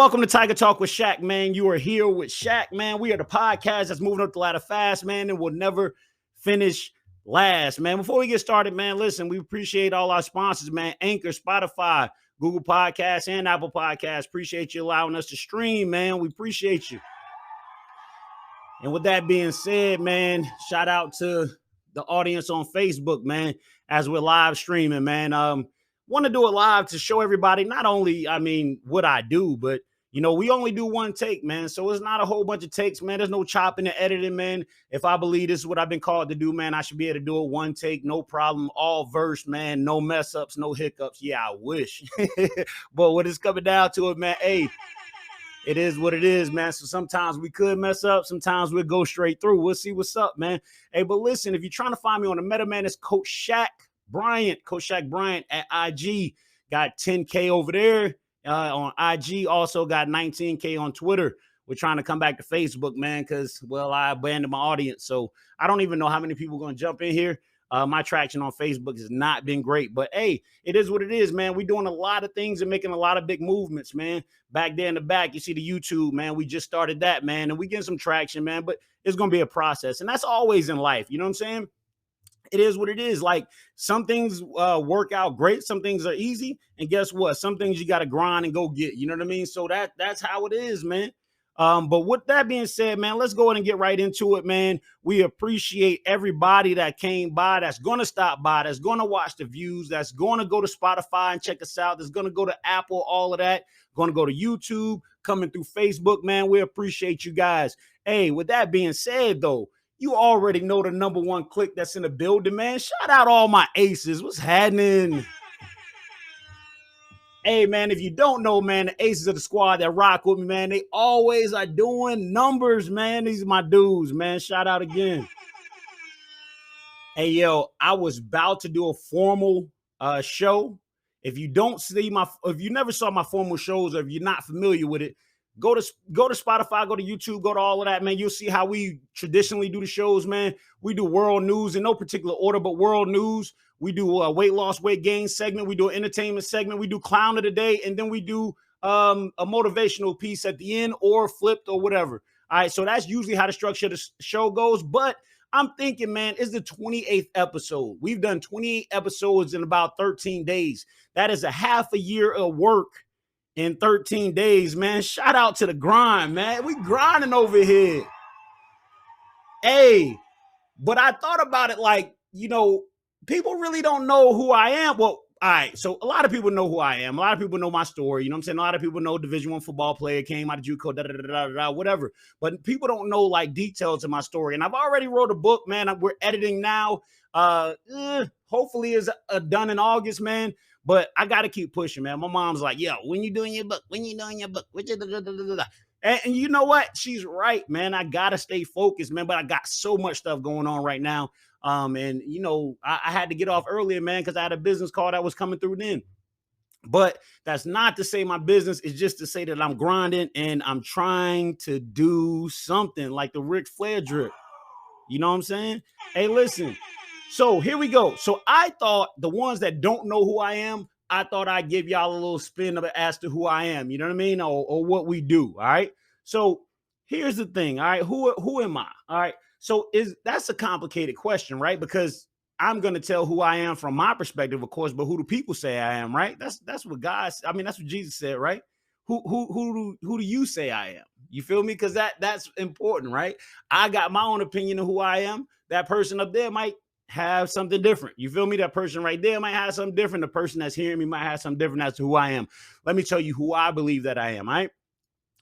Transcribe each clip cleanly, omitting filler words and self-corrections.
Welcome to Tiger Talk with Shak, man. You are here with Shak, man. We are the podcast that's moving up the ladder fast, man, and will never finish last, man. Before we get started, man, listen, we appreciate all our sponsors, man. Anchor, Spotify, Google Podcasts, and Apple Podcasts. Appreciate you allowing us to stream, man. We appreciate you. And with that being said, man, shout out to the audience on Facebook, man, as we're live streaming, man. Want to do it live to show everybody not only, what I do, but we only do one take, man. So it's not a whole bunch of takes, man. There's no chopping and editing, man. If I believe this is what I've been called to do, man, I should be able to do it one take, no problem, all verse, man, no mess ups, no hiccups. Yeah, I wish. But what it's coming down to it, man, hey, it is what it is, man. So sometimes we could mess up. Sometimes we'll go straight through. We'll see what's up, man. Hey, but listen, if you're trying to find me on the Meta, man, it's Coach Shak Bryant. Coach Shak Bryant at IG. Got 10K over there on IG. Also got 19K on Twitter. We're trying to come back to Facebook, man, because, well, I abandoned my audience. So I don't even know how many people are going to jump in here. My traction on Facebook has not been great, but hey, it is what it is, man. We're doing a lot of things and making a lot of big movements, man. Back there in the back, you see the YouTube, man. We just started that, man, and we getting some traction, man, but it's going to be a process, and that's always in life. You know what I'm saying? It is what it is. Like some things work out great. Some things are easy. And guess what? Some things you got to grind and go get, you know what I mean? So that's how it is, man. But with that being said, man, let's go ahead and get right into it, man. We appreciate everybody that came by, that's going to stop by, that's going to watch the views, that's going to go to Spotify and check us out, that's going to go to Apple, all of that, going to go to YouTube, coming through Facebook, man. We appreciate you guys. Hey, with that being said, though, you already know the number one click that's in the building, man. Shout out all my aces. What's happening? Hey, man, if you don't know, man, the aces of the squad that rock with me, man, they always are doing numbers, man. These are my dudes, man. Shout out again. Hey, yo, I was about to do a formal show. If you never saw my formal shows, or if you're not familiar with it, go to Spotify, go to YouTube, go to all of that, man. You'll see how we traditionally do the shows, man. We do world news in no particular order, but world news. We do a weight loss, weight gain segment. We do an entertainment segment. We do clown of the day, and then we do a motivational piece at the end, or flipped, or whatever. All right, so that's usually how the structure of the show goes. But I'm thinking, man, it's the 28th episode. We've done 28 episodes in about 13 days. That is a half a year of work in 13 days, man. Shout out to the grind, man. We grinding over here. Hey, but I thought about it like, people really don't know who I am. Well, all right, so a lot of people know who I am. A lot of people know my story. You know what I'm saying? A lot of people know Division I football player, came out of JUCO, whatever. But people don't know like details of my story. And I've already wrote a book, man. We're editing now. Hopefully it's done in August, man. But I got to keep pushing, man. My mom's like, yo, when you doing your book? When you doing your book? And you know what? She's right, man. I got to stay focused, man. But I got so much stuff going on right now. And I had to get off earlier, man, because I had a business call that was coming through then. But that's not to say my business is just to say that I'm grinding and I'm trying to do something like the Ric Flair drip. You know what I'm saying? Hey, listen. So here we go. So I thought the ones that don't know who I am, I thought I'd give y'all a little spin as to who I am. You know what I mean? Or what we do. All right. So here's the thing. All right. Who am I? All right. So that's a complicated question, right? Because I'm going to tell who I am from my perspective, of course, but who do people say I am, right? That's what that's what Jesus said, right? Who do you say I am? You feel me? Because that's important, right? I got my own opinion of who I am. That person up there might have something different. You feel me? That person right there might have something different. The person that's hearing me might have something different as to who I am. Let me tell you who I believe that I am, right?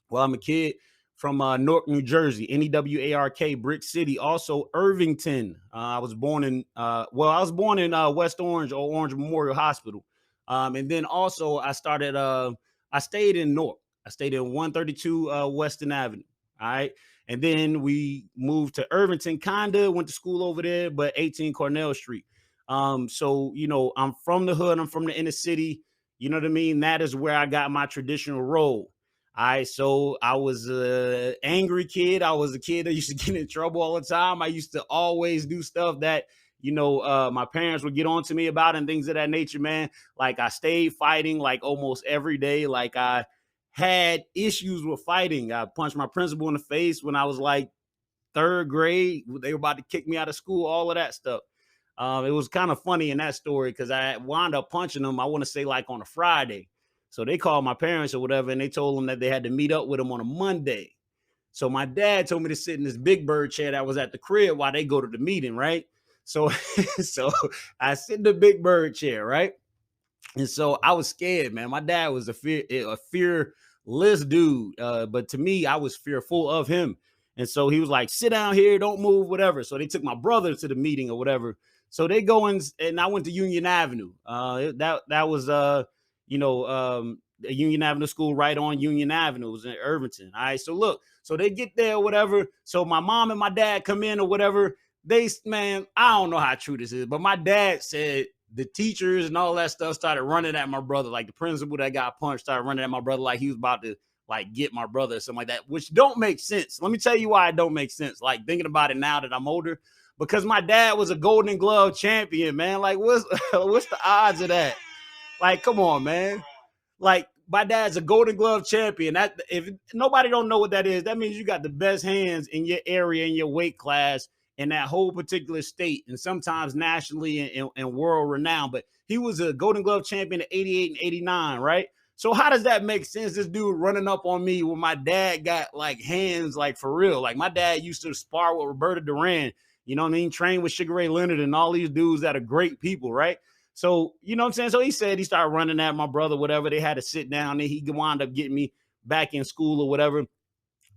Well, I'm a kid from Newark, New Jersey, Newark, Brick City, also Irvington. I was born in West Orange or Orange Memorial Hospital. And then also I stayed in Newark. I stayed in 132 Western Avenue. All right. And then we moved to Irvington, went to school over there, but 18 Cornell Street. So, I'm from the hood. I'm from the inner city. You know what I mean? That is where I got my traditional role. All right, so I was an angry kid. I was a kid that used to get in trouble all the time. I used to always do stuff that, my parents would get on to me about and things of that nature, man. Like I stayed fighting like almost every day. Like I had issues with fighting. I punched my principal in the face when I was like third grade. They were about to kick me out of school, all of that stuff. It was kind of funny in that story because I wound up punching them, I want to say like on a Friday. So they called my parents or whatever, and they told them that they had to meet up with them on a Monday. So my dad told me to sit in this big bird chair that was at the crib while they go to the meeting, right? So, so I sit in the big bird chair, right? And so I was scared, man. My dad was a fearless dude, but to me, I was fearful of him. And so he was like, "Sit down here, don't move, whatever." So they took my brother to the meeting or whatever. So they go in, and I went to Union Avenue. That was a Union Avenue school right on Union Avenue. It was in Irvington. All right. So look, so they get there or whatever. So my mom and my dad come in or whatever. Man, I don't know how true this is, but my dad said the teachers and all that stuff started running at my brother. Like the principal that got punched started running at my brother like he was about to like get my brother or something like that, which don't make sense. Let me tell you why it don't make sense. Like thinking about it now that I'm older, because my dad was a Golden Glove champion, man. Like what's the odds of that? Like, come on, man. Like my dad's a Golden Glove champion. That if nobody don't know what that is, that means you got the best hands in your area, in your weight class, in that whole particular state, and sometimes nationally and world renowned. But he was a Golden Glove champion at 88 and 89, right? So how does that make sense? This dude running up on me when my dad got like hands, like for real. Like my dad used to spar with Roberta Duran, you know what I mean? Train with Sugar Ray Leonard and all these dudes that are great people, right? So, you know what I'm saying? So he said he started running at my brother, whatever. They had to sit down and he wound up getting me back in school or whatever.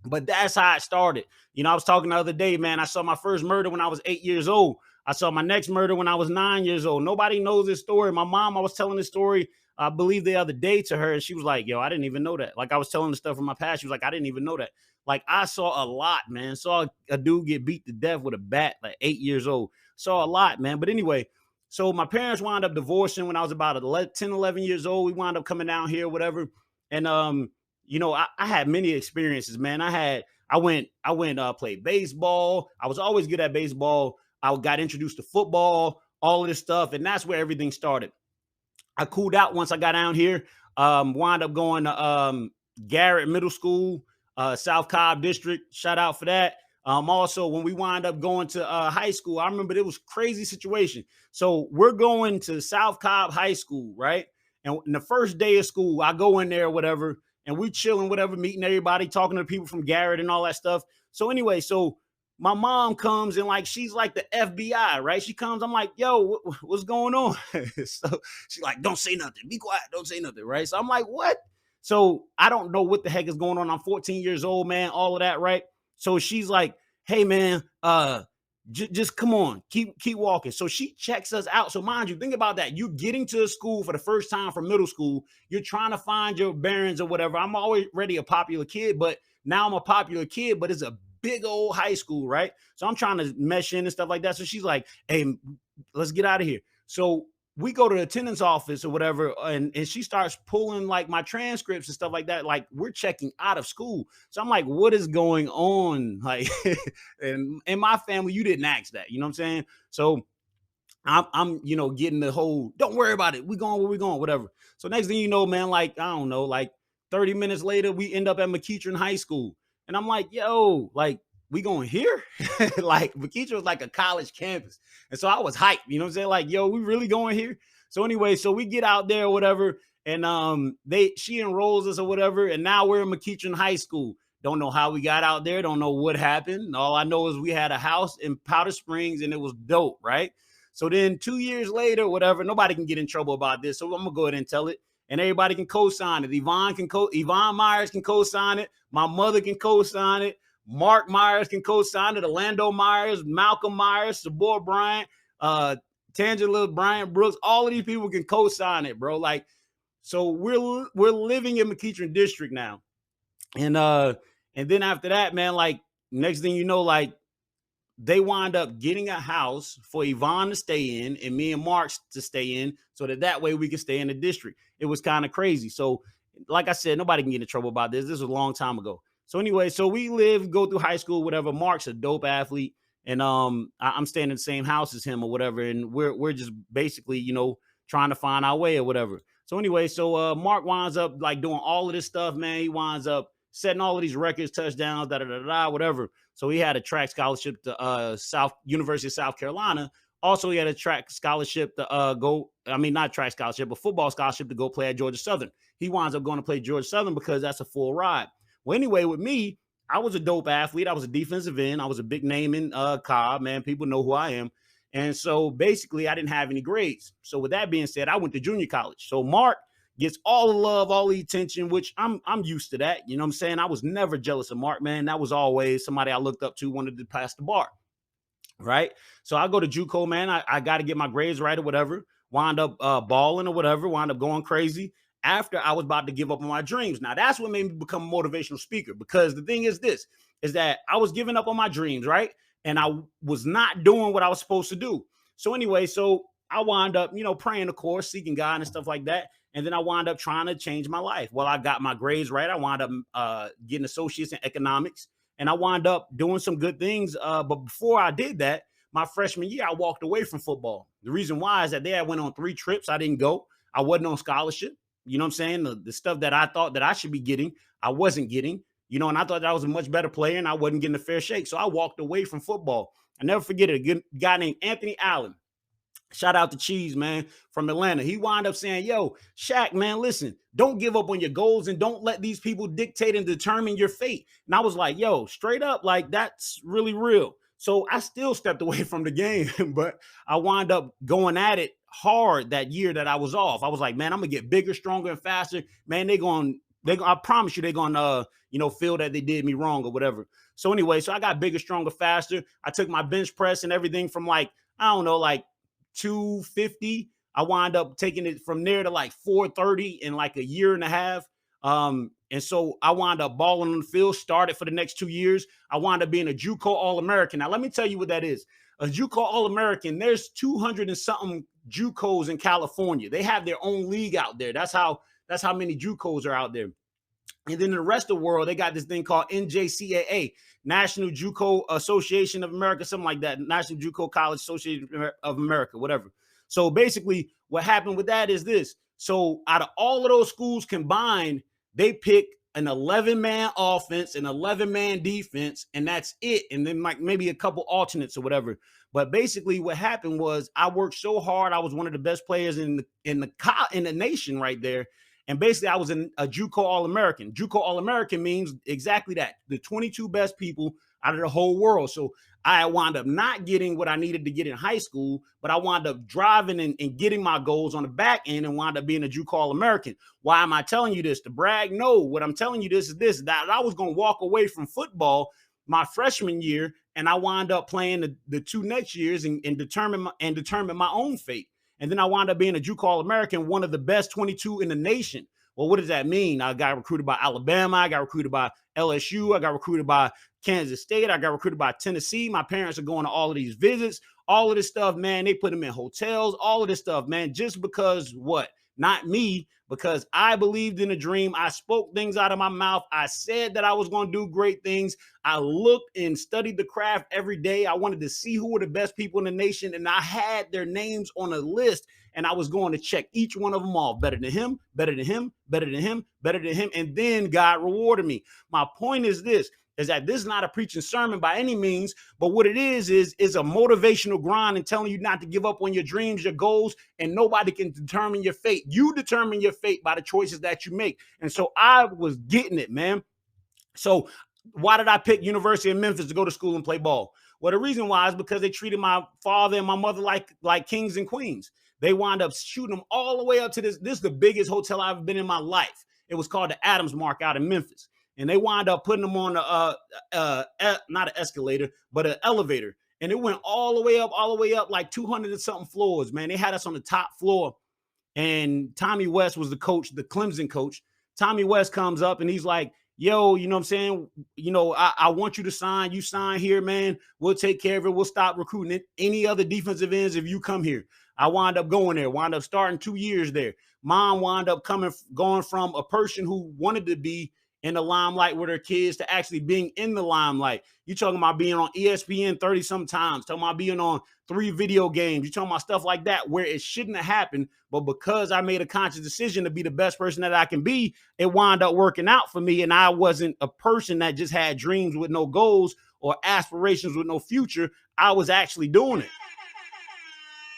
But that's how it started. You know, I was talking the other day, man. I saw my first murder when I was 8 years old. I saw my next murder when I was 9 years old. Nobody knows this story. My mom, I was telling this story, I believe the other day to her, and she was like, "Yo, I didn't even know that." Like I was telling the stuff from my past. She was like, "I didn't even know that." Like I saw a lot, man. Saw a dude get beat to death with a bat, like 8 years old. Saw a lot, man. But anyway, so my parents wound up divorcing when I was about 10, 11 years old. We wound up coming down here, whatever. And I had many experiences, man. I went played baseball. I was always good at baseball. I got introduced to football, all of this stuff, and that's where everything started. I cooled out once I got down here. Wound up going to Garrett Middle School, South Cobb District. Shout out for that. Also, when we wind up going to high school, I remember it was crazy situation. So we're going to South Cobb High School, right? And the first day of school, I go in there, whatever, and we chilling, whatever, meeting everybody, talking to people from Garrett and all that stuff. So anyway, so my mom comes and like she's like the FBI, right? She comes, I'm like, "Yo, what's going on?" So she's like, "Don't say nothing, be quiet, don't say nothing," right? So I'm like, "What?" So I don't know what the heck is going on. I'm 14 years old, man, all of that, right? So she's like, "Hey, man, just come on, keep walking." So she checks us out. So mind you, think about that. You getting to a school for the first time from middle school. You're trying to find your bearings or whatever. I'm already a popular kid, but now I'm a popular kid, but it's a big old high school, right? So I'm trying to mesh in and stuff like that. So she's like, "Hey, let's get out of here." So we go to the attendance office or whatever, and she starts pulling like my transcripts and stuff like that. Like we're checking out of school. So I'm like, "What is going on?" Like, and in my family, you didn't ask that. You know what I'm saying? So I'm getting the whole, "Don't worry about it. We going where we going, whatever." So next thing you know, man, like, I don't know, like 30 minutes later, we end up at McEachern High School. And I'm like, "Yo, like, we going here?" Like McEachern was like a college campus. And so I was hyped, you know what I'm saying? Like, "Yo, we really going here?" So anyway, so we get out there or whatever, and she enrolls us or whatever, and now we're in McEachern High School. Don't know how we got out there, don't know what happened. All I know is we had a house in Powder Springs and it was dope, right? So then 2 years later, whatever, nobody can get in trouble about this. So I'm gonna go ahead and tell it, and everybody can co-sign it. Yvonne Myers can co-sign it. My mother can co-sign it. Mark Myers can co-sign it. Orlando Myers, Malcolm Myers, Sabor Bryant, Tangela Bryant Brooks. All of these people can co-sign it, bro. Like, so we're living in McEachern District now, and then after that, man, like next thing you know, like they wind up getting a house for Yvonne to stay in and me and Mark to stay in so that way we can stay in the district. It was kind of crazy. So like I said, nobody can get in trouble about this. This was a long time ago. So anyway, so we go through high school, whatever. Mark's a dope athlete. And I'm staying in the same house as him or whatever. And we're just basically, trying to find our way or whatever. So anyway, so Mark winds up like doing all of this stuff, man. He winds up setting all of these records, touchdowns, da da da da, whatever. So he had a track scholarship to South University of South Carolina. Also, he had a track scholarship to go. I mean, not track scholarship, but football scholarship to go play at Georgia Southern. He winds up going to play Georgia Southern because that's a full ride. Well, anyway, with me, I was a dope athlete. I was a defensive end. I was a big name in Cobb, man. People know who I am. And so basically, I didn't have any grades. So with that being said, I went to junior college. So Mark gets all the love, all the attention, which I'm used to that. You know what I'm saying? I was never jealous of Mark, man. That was always somebody I looked up to, wanted to pass the bar. Right. So I go to JUCO, man. I got to get my grades right or whatever. Wind up balling or whatever. Wind up going crazy after I was about to give up on my dreams. Now that's what made me become a motivational speaker, because the thing is this, is that I was giving up on my dreams, right? And I was not doing what I was supposed to do. So anyway, so I wound up, praying, of course, seeking God and stuff like that. And then I wound up trying to change my life. Well, I got my grades right. I wound up getting associates in economics, and I wound up doing some good things. But before I did that, my freshman year, I walked away from football. The reason why is that I went on 3 trips. I didn't go. I wasn't on scholarship. You know what I'm saying? The stuff that I thought that I should be getting, I wasn't getting. And I thought that I was a much better player, and I wasn't getting a fair shake. So I walked away from football. I never forget it. A guy named Anthony Allen. Shout out to Cheese, man, from Atlanta. He wound up saying, yo, Shaq, man, listen, don't give up on your goals and don't let these people dictate and determine your fate. And I was like, yo, straight up, like, that's really real. So I still stepped away from the game, but I wound up going at it hard that year that I was off. I was like, man, I'm going to get bigger, stronger, and faster. Man, I promise you, they're going to, feel that they did me wrong or whatever. So anyway, so I got bigger, stronger, faster. I took my bench press and everything from like 250. I wound up taking it from there to like 430 in like a year and a half. And so I wound up balling on the field, started for the next 2 years. I wound up being a JUCO All-American. Now, let me tell you what that is. A JUCO All-American, there's 200 and something JUCOs in California. They have their own league out there. That's how many JUCOs are out there. And then the rest of the world, they got this thing called NJCAA, National JUCO Association of America, something like that, National JUCO College Association of America, whatever. So basically what happened with that is this. So out of all of those schools combined, they pick an 11-man offense, an 11-man defense, and that's it. And then like maybe a couple alternates or whatever. But basically what happened was I worked so hard. I was one of the best players in the nation right there. And basically, I was a JUCO All-American. JUCO All-American means exactly that, the 22 best people out of the whole world. So I wound up not getting what I needed to get in high school, but I wound up driving and getting my goals on the back end and wound up being a JUCO All-American. Why am I telling you this? To brag? No. What I'm telling you is that I was going to walk away from football my freshman year, and I wound up playing the 2 next years and determine my own fate. And then I wound up being a JUCO All-American, one of the best 22 in the nation. Well, what does that mean? I got recruited by Alabama. I got recruited by LSU. I got recruited by Kansas State. I got recruited by Tennessee. My parents are going to all of these visits. All of this stuff, man, they put them in hotels. All of this stuff, man, just because what? Not me, because I believed in a dream. I spoke things out of my mouth. I said that I was going to do great things. I looked and studied the craft every day. I wanted to see who were the best people in the nation, and I had their names on a list, and I was going to check each one of them off. Better than him, better than him, better than him, better than him, and then God rewarded me. My point is this, is that this is not a preaching sermon by any means, but what it is a motivational grind and telling you not to give up on your dreams, your goals, and nobody can determine your fate. You determine your fate by the choices that you make. And so I was getting it, man. So why did I pick University of Memphis to go to school and play ball? Well, the reason why is because they treated my father and my mother like kings and queens. They wound up shooting them all the way up to this. This is the biggest hotel I've been in my life. It was called the Adams Mark out in Memphis. And they wound up putting them on not an escalator, but an elevator. And it went all the way up, like 200 and something floors, man. They had us on the top floor. And Tommy West was the coach, the Clemson coach. Tommy West comes up and he's like, yo, you know what I'm saying? I want you to sign. You sign here, man. We'll take care of it. We'll stop recruiting any other defensive ends if you come here. I wound up going there, wound up starting 2 years there. Mom wound up going from a person who wanted to be in the limelight with their kids to actually being in the limelight. You talking about being on ESPN 30 sometimes, talking about being on 3 video games. You talking about stuff like that where it shouldn't have happened. But because I made a conscious decision to be the best person that I can be, it wound up working out for me. And I wasn't a person that just had dreams with no goals or aspirations with no future. I was actually doing it.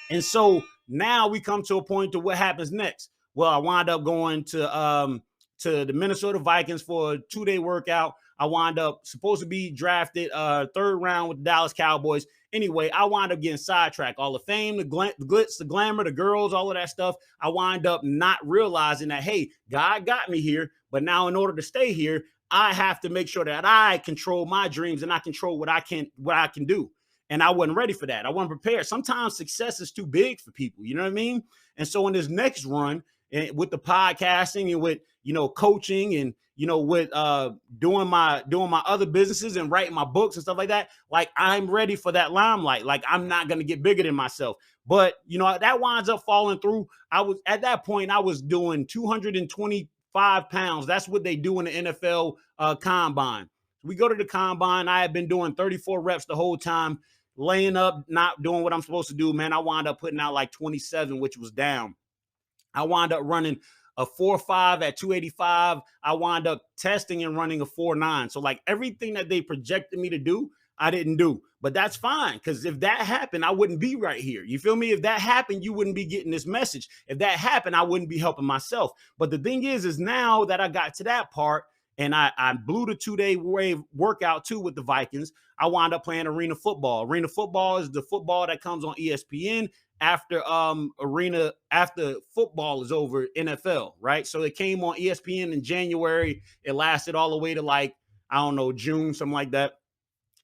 And so now we come to a point to what happens next. Well, I wind up going to the Minnesota Vikings for a 2-day workout. I wind up supposed to be drafted 3rd round with the Dallas Cowboys. Anyway, I wind up getting sidetracked. All the fame, the glitz, the glamour, the girls, all of that stuff. I wind up not realizing that, hey, God got me here, but now in order to stay here, I have to make sure that I control my dreams and I control what I can do. And I wasn't ready for that. I wasn't prepared. Sometimes success is too big for people. You know what I mean? And so in this next run, with the podcasting and with, coaching and, with doing my other businesses and writing my books and stuff like that, like I'm ready for that limelight. Like I'm not going to get bigger than myself. But, that winds up falling through. At that point, I was doing 225 pounds. That's what they do in the NFL combine. We go to the combine. I had been doing 34 reps the whole time, laying up, not doing what I'm supposed to do, man. I wound up putting out like 27, which was down. I wound up running a 4.5 at 285. I wound up testing and running a 4.9. So like everything that they projected me to do, I didn't do. But that's fine, because if that happened, I wouldn't be right here. You feel me? If that happened, you wouldn't be getting this message. If that happened, I wouldn't be helping myself. But the thing is now that I got to that part, and I blew the 2-day workout too with the Vikings, I wound up playing arena football. Arena football is the football that comes on ESPN after football is over, NFL, right? So it came on ESPN in January. It lasted all the way to like, I don't know, June, something like that.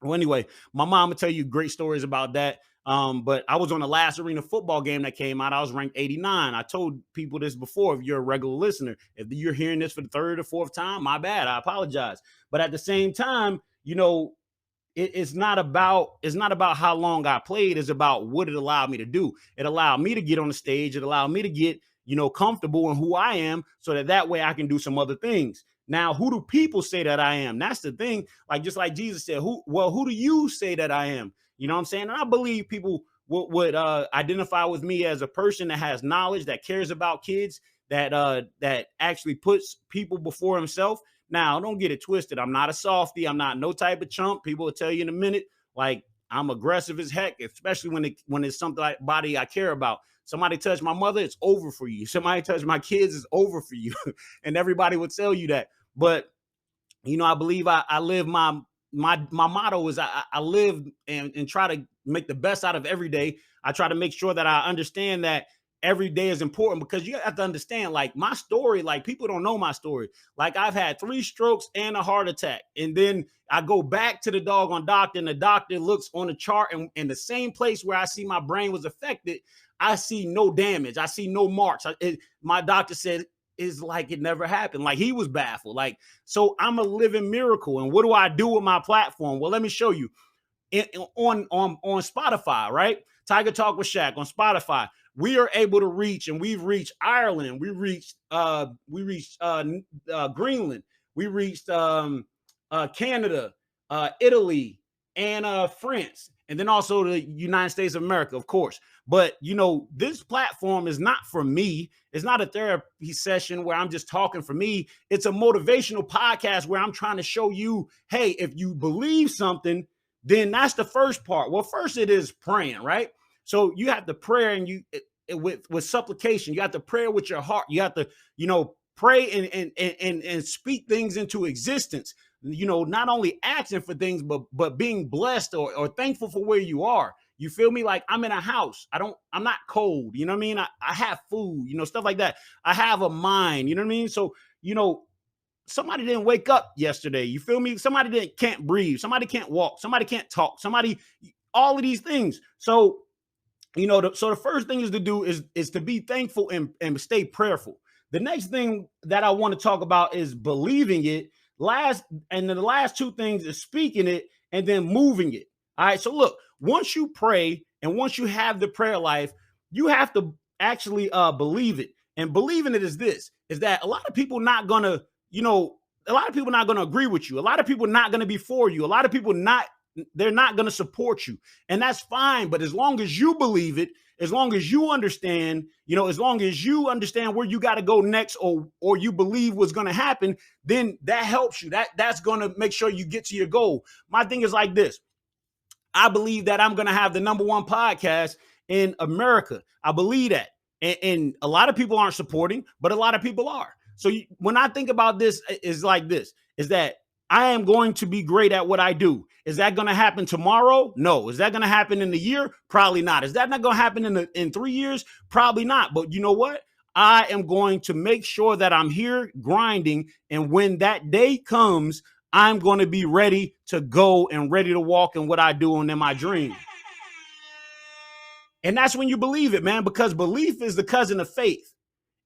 Well, anyway, my mom will tell you great stories about that. But I was on the last arena football game that came out. I was ranked 89. I told people this before. If you're a regular listener, if you're hearing this for the 3rd or 4th time, my bad. I apologize. But at the same time, it's not about how long I played. It's about what it allowed me to do. It allowed me to get on the stage. It allowed me to get, comfortable in who I am, so that way I can do some other things. Now, who do people say that I am? That's the thing. Like, just like Jesus said, who do you say that I am? You know what I'm saying? And I believe people would identify with me as a person that has knowledge, that cares about kids, that actually puts people before himself. Now, don't get it twisted. I'm not a softie. I'm not no type of chump. People will tell you in a minute, like, I'm aggressive as heck, especially when it's somebody I care about. Somebody touch my mother, it's over for you. Somebody touch my kids, it's over for you. And everybody would tell you that. But, I believe I live my motto is I live and try to make the best out of every day. I try to make sure that I understand that every day is important, because you have to understand, like, my story, like, people don't know my story. Like, I've had 3 strokes and a heart attack. And then I go back to the doggone doctor, and the doctor looks on the chart, and in the same place where I see my brain was affected, I see no damage. I see no marks. My doctor said it's like it never happened. Like, he was baffled. Like, so I'm a living miracle. And what do I do with my platform? Well, let me show you. On Spotify, right? Tiger Talk with Shak on Spotify. We are able to reach, and we've reached Ireland. We reached Greenland. We reached Canada, Italy, and France, and then also the United States of America, of course. But this platform is not for me. It's not a therapy session where I'm just talking for me. It's a motivational podcast where I'm trying to show you, hey, if you believe something, then that's the first part. Well, first it is praying, right? So you have to pray, and with supplication. You have to pray with your heart. You have to, pray and speak things into existence. Not only asking for things, but being blessed or thankful for where you are. You feel me? Like, I'm in a house. I'm not cold. You know what I mean? I have food, stuff like that. I have a mind, you know what I mean? So, somebody didn't wake up yesterday. You feel me? Somebody can't breathe. Somebody can't walk. Somebody can't talk. All of these things. So, so the first thing is to do is to be thankful and stay prayerful. The next thing that I want to talk about is believing it. And then the last 2 things is speaking it and then moving it. All right. So look, once you pray and once you have the prayer life, you have to actually believe it. And believing it is that a lot of people not gonna, a lot of people not going to agree with you. A lot of people not going to be for you. A lot of people they're not going to support you. And that's fine. But as long as you believe it, as long as you understand, as long as you understand where you got to go next, or you believe what's going to happen, then that helps you. That's going to make sure you get to your goal. My thing is like this. I believe that I'm going to have the #1 podcast in America. I believe that. And a lot of people aren't supporting, but a lot of people are. So when I think about this, is like this, is that I am going to be great at what I do. Is that going to happen tomorrow? No. Is that going to happen in a year? Probably not. Is that not going to happen in 3 years? Probably not. But you know what? I am going to make sure that I'm here grinding. And when that day comes, I'm going to be ready to go and ready to walk in what I do and in my dream. And that's when you believe it, man, because belief is the cousin of faith.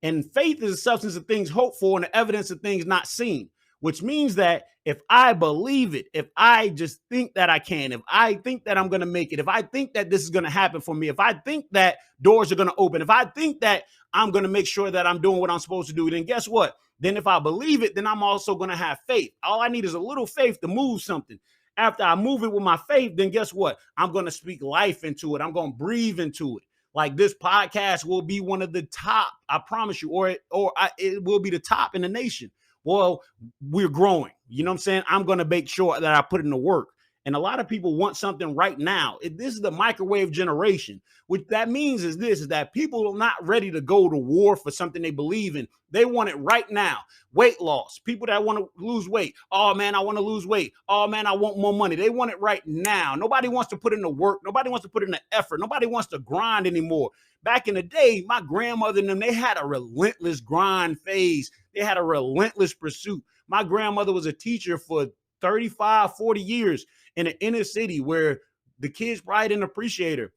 And faith is the substance of things hoped for and the evidence of things not seen, which means that if I believe it, if I just think that I can, if I think that I'm going to make it, if I think that this is going to happen for me, if I think that doors are going to open, if I think that I'm going to make sure that I'm doing what I'm supposed to do, then guess what? Then if I believe it, then I'm also going to have faith. All I need is a little faith to move something. After I move it with my faith, then guess what? I'm going to speak life into it. I'm going to breathe into it. Like this podcast will be one of the top, I promise you, or it will be the top in the nation. Well, we're growing. You know what I'm saying? I'm going to make sure that I put in the work. And a lot of people want something right now. This is the microwave generation. What that means is this, is that people are not ready to go to war for something they believe in. They want it right now. Weight loss. People that want to lose weight. Oh, man, I want to lose weight. Oh, man, I want more money. They want it right now. Nobody wants to put in the work. Nobody wants to put in the effort. Nobody wants to grind anymore. Back in the day, my grandmother and them, they had a relentless grind phase. They had a relentless pursuit. My grandmother was a teacher for 35, 40 years in an inner city where the kids probably didn't appreciate her.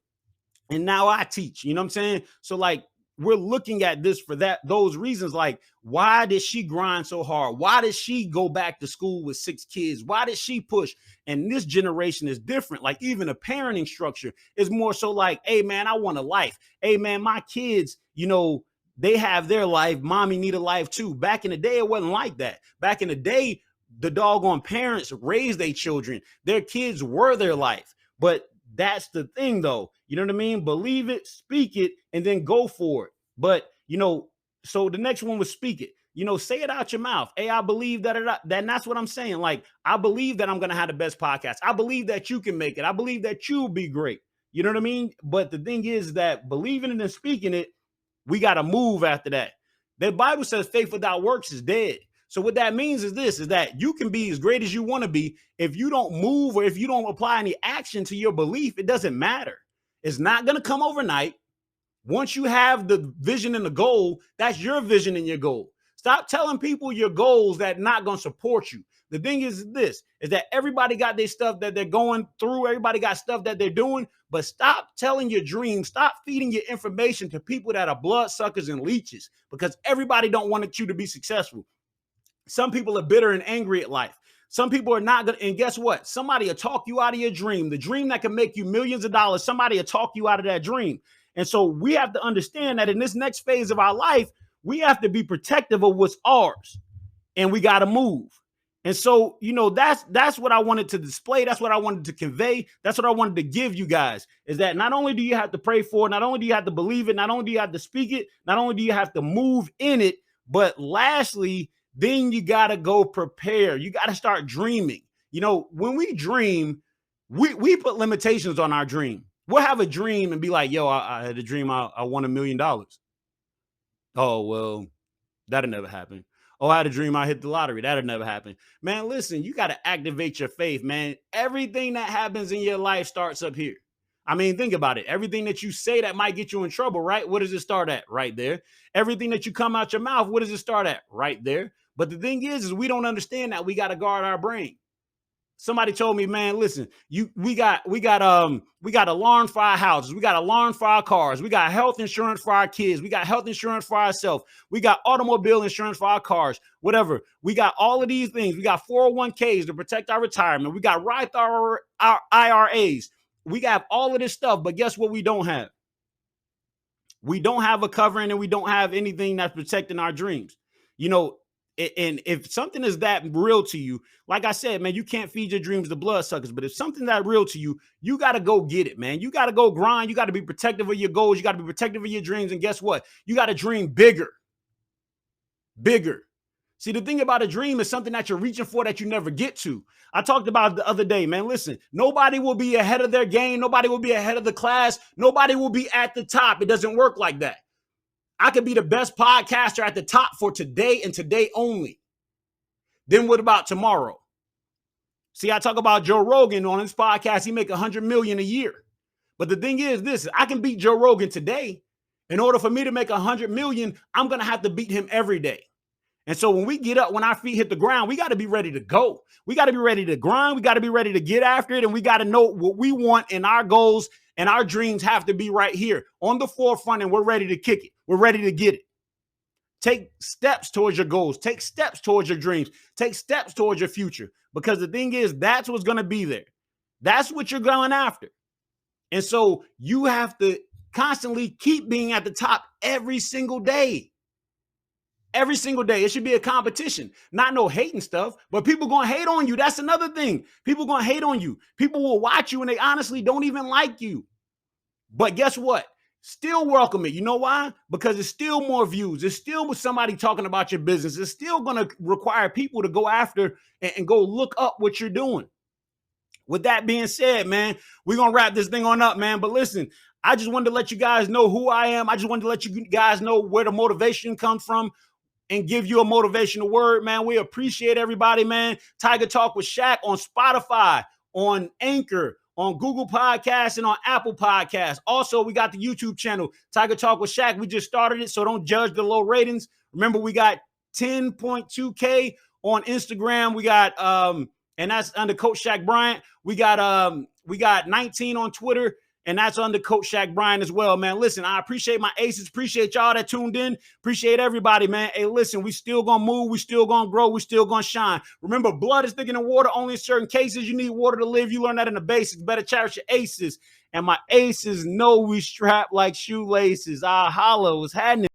And now I teach, you know what I'm saying? So like, we're looking at this for those reasons. Like, why did she grind so hard? Why did she go back to school with 6 kids? Why did she push? And this generation is different. Like, even a parenting structure is more so like, hey man, I want a life. Hey man, my kids, they have their life. Mommy need a life too. Back in the day, it wasn't like that. Back in the day, the doggone parents raised their children. Their kids were their life. But that's the thing though. You know what I mean? Believe it, speak it, and then go for it. But, so the next one was speak it. Say it out your mouth. Hey, I believe that. And that's what I'm saying. Like, I believe that I'm going to have the best podcast. I believe that you can make it. I believe that you'll be great. You know what I mean? But the thing is that believing it and speaking it, we got to move after that. The Bible says faith without works is dead. So what that means is this, is that you can be as great as you want to be. If you don't move or if you don't apply any action to your belief, it doesn't matter. It's not going to come overnight. Once you have the vision and the goal, that's your vision and your goal. Stop telling people your goals that not going to support you. The thing is this, is that everybody got their stuff that they're going through. Everybody got stuff that they're doing, but stop telling your dreams. Stop feeding your information to people that are bloodsuckers and leeches, because everybody don't want you to be successful. Some people are bitter and angry at life. Some people are not good. And guess what? Somebody will talk you out of your dream. The dream that can make you millions of dollars, somebody will talk you out of that dream. And so we have to understand that in this next phase of our life, we have to be protective of what's ours, and we got to move. And so, that's what I wanted to display. That's what I wanted to convey. That's what I wanted to give you guys, is that not only do you have to pray for it, not only do you have to believe it, not only do you have to speak it, not only do you have to move in it, but lastly, then you got to go prepare. You got to start dreaming. When we dream, we put limitations on our dream. We'll have a dream and be like, yo, I had a dream I won $1 million. Oh, well, that'll never happen. Oh, I had a dream I hit the lottery. That'll never happen. Man, listen, you got to activate your faith, man. Everything that happens in your life starts up here. I mean, think about it. Everything that you say that might get you in trouble, right? What does it start at? Right there. Everything that you come out your mouth, what does it start at? Right there. But the thing is we don't understand that we got to guard our brain. Somebody told me, man, listen, we got alarms for our houses. We got alarms for our cars. We got health insurance for our kids. We got health insurance for ourselves. We got automobile insurance for our cars, whatever. We got all of these things. We got 401ks to protect our retirement. We got our IRAs. We got all of this stuff, but guess what we don't have? We don't have a covering, and we don't have anything that's protecting our dreams. And if something is that real to you, like I said, man, you can't feed your dreams to bloodsuckers. But if something that real to you, you got to go get it, man. You got to go grind. You got to be protective of your goals. You got to be protective of your dreams. And guess what? You got to dream bigger, bigger. See, the thing about a dream is something that you're reaching for that you never get to. I talked about it the other day, man. Listen, nobody will be ahead of their game. Nobody will be ahead of the class. Nobody will be at the top. It doesn't work like that. I could be the best podcaster at the top for today and today only. Then what about tomorrow? See, I talk about Joe Rogan on his podcast. He make $100 million a year. But the thing is this, I can beat Joe Rogan today. In order for me to make $100 million, I'm going to have to beat him every day. And so when we get up, when our feet hit the ground, we got to be ready to go. We got to be ready to grind. We got to be ready to get after it. And we got to know what we want, and our goals and our dreams have to be right here on the forefront. And we're ready to kick it. We're ready to get it. Take steps towards your goals. Take steps towards your dreams. Take steps towards your future. Because the thing is, that's what's going to be there. That's what you're going after. And so you have to constantly keep being at the top every single day. Every single day. It should be a competition, not no hating stuff, but people going to hate on you. That's another thing. People going to hate on you. People will watch you and they honestly don't even like you. But guess what? Still welcome it. You know why? Because it's still more views. It's still with somebody talking about your business. It's still going to require people to go after and go look up what you're doing. With that being said, man, we're going to wrap this thing on up, man. But listen, I just wanted to let you guys know who I am. I just wanted to let you guys know where the motivation comes from and give you a motivational word, man. We appreciate everybody, man. Tiger Talk with Shaq on Spotify, on Anchor, on Google Podcasts, and on Apple Podcasts. Also, we got the YouTube channel, Tiger Talk with Shaq. We just started it, so don't judge the low ratings. Remember, we got 10.2K on Instagram. We got and that's under Coach Shaq Bryant. We got 19 on Twitter, and that's under Coach Shaq Bryant as well, man. Listen, I appreciate my aces. Appreciate y'all that tuned in. Appreciate everybody, man. Hey, listen, we still going to move. We still going to grow. We still going to shine. Remember, blood is thicker than water. Only in certain cases you need water to live. You learn that in the basics. Better cherish your aces. And my aces know we strap like shoelaces. I holla. What's happening?